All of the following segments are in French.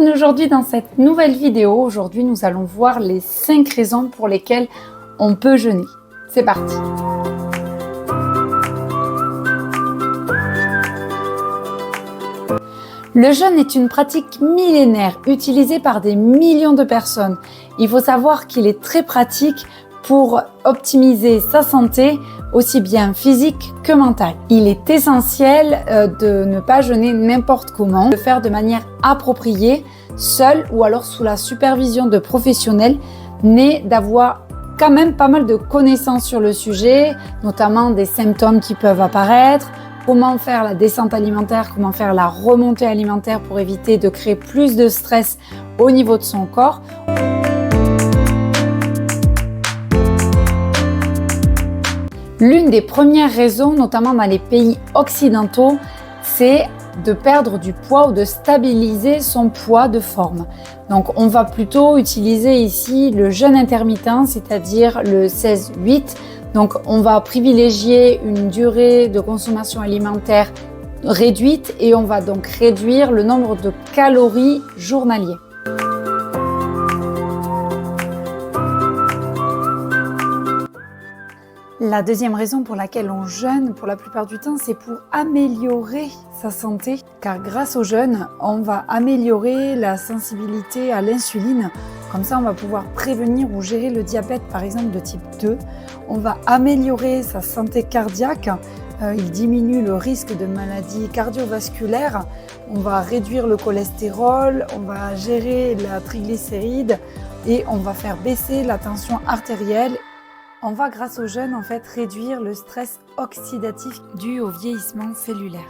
Bienvenue aujourd'hui dans cette nouvelle vidéo. Aujourd'hui, nous allons voir les 5 raisons pour lesquelles on peut jeûner. C'est parti! Le jeûne est une pratique millénaire utilisée par des millions de personnes. Il faut savoir qu'il est très pratique pour optimiser sa santé, aussi bien physique que mentale. Il est essentiel de ne pas jeûner n'importe comment, de le faire de manière appropriée, seul ou alors sous la supervision de professionnels, mais d'avoir quand même pas mal de connaissances sur le sujet, notamment des symptômes qui peuvent apparaître, comment faire la descente alimentaire, comment faire la remontée alimentaire pour éviter de créer plus de stress au niveau de son corps. L'une des premières raisons, notamment dans les pays occidentaux, c'est de perdre du poids ou de stabiliser son poids de forme. Donc on va plutôt utiliser ici le jeûne intermittent, c'est-à-dire le 16-8. Donc on va privilégier une durée de consommation alimentaire réduite et on va donc réduire le nombre de calories journaliers. La deuxième raison pour laquelle on jeûne, pour la plupart du temps, c'est pour améliorer sa santé. Car grâce au jeûne, on va améliorer la sensibilité à l'insuline. Comme ça, on va pouvoir prévenir ou gérer le diabète, par exemple, de type 2. On va améliorer sa santé cardiaque. Il diminue le risque de maladies cardiovasculaires. On va réduire le cholestérol. On va gérer la triglycéride. Et on va faire baisser la tension artérielle. On va, grâce au jeûne, réduire le stress oxydatif dû au vieillissement cellulaire.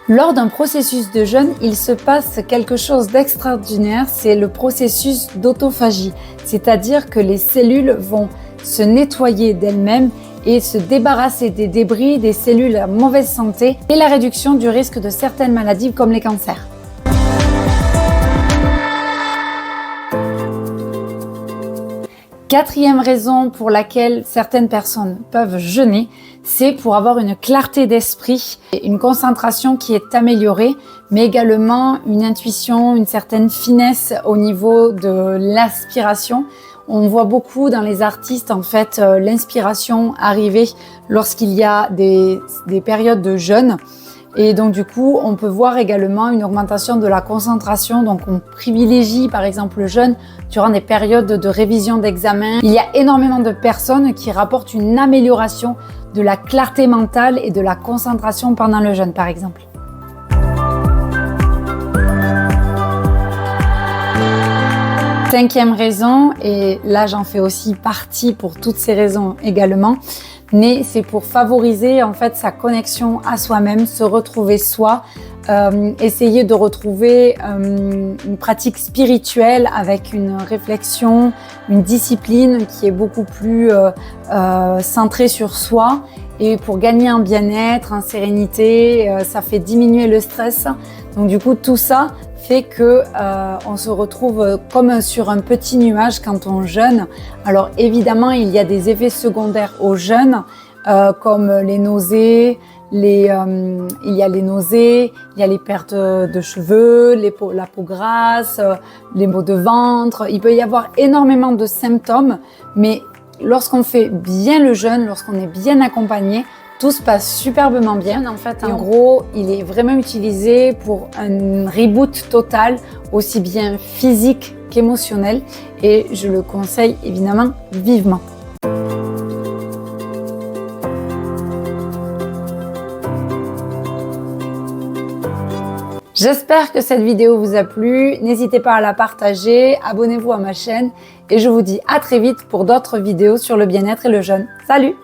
Lors d'un processus de jeûne, il se passe quelque chose d'extraordinaire, c'est le processus d'autophagie. C'est-à-dire que les cellules vont se nettoyer d'elles-mêmes et se débarrasser des débris, des cellules à mauvaise santé et la réduction du risque de certaines maladies comme les cancers. Quatrième raison pour laquelle certaines personnes peuvent jeûner, c'est pour avoir une clarté d'esprit, une concentration qui est améliorée, mais également une intuition, une certaine finesse au niveau de l'inspiration. On voit beaucoup dans les artistes l'inspiration arriver lorsqu'il y a des périodes de jeûne. Et donc du coup, on peut voir également une augmentation de la concentration. Donc on privilégie par exemple le jeûne durant des périodes de révision d'examen. Il y a énormément de personnes qui rapportent une amélioration de la clarté mentale et de la concentration pendant le jeûne par exemple. Cinquième raison, et là j'en fais aussi partie pour toutes ces raisons également, mais c'est pour favoriser sa connexion à soi-même, se retrouver soi, essayer de retrouver une pratique spirituelle avec une réflexion, une discipline qui est beaucoup plus centrée sur soi. Et pour gagner en bien-être, en sérénité, ça fait diminuer le stress. Donc du coup, tout ça fait que on se retrouve comme sur un petit nuage quand on jeûne. Alors évidemment, il y a des effets secondaires au jeûne, comme les nausées, il y a les nausées, il y a les pertes de cheveux, la peau grasse, les maux de ventre. Il peut y avoir énormément de symptômes, mais lorsqu'on fait bien le jeûne, lorsqu'on est bien accompagné, tout se passe superbement bien. En gros, il est vraiment utilisé pour un reboot total, aussi bien physique qu'émotionnel, et je le conseille évidemment vivement. J'espère que cette vidéo vous a plu. N'hésitez pas à la partager, abonnez-vous à ma chaîne et je vous dis à très vite pour d'autres vidéos sur le bien-être et le jeûne. Salut!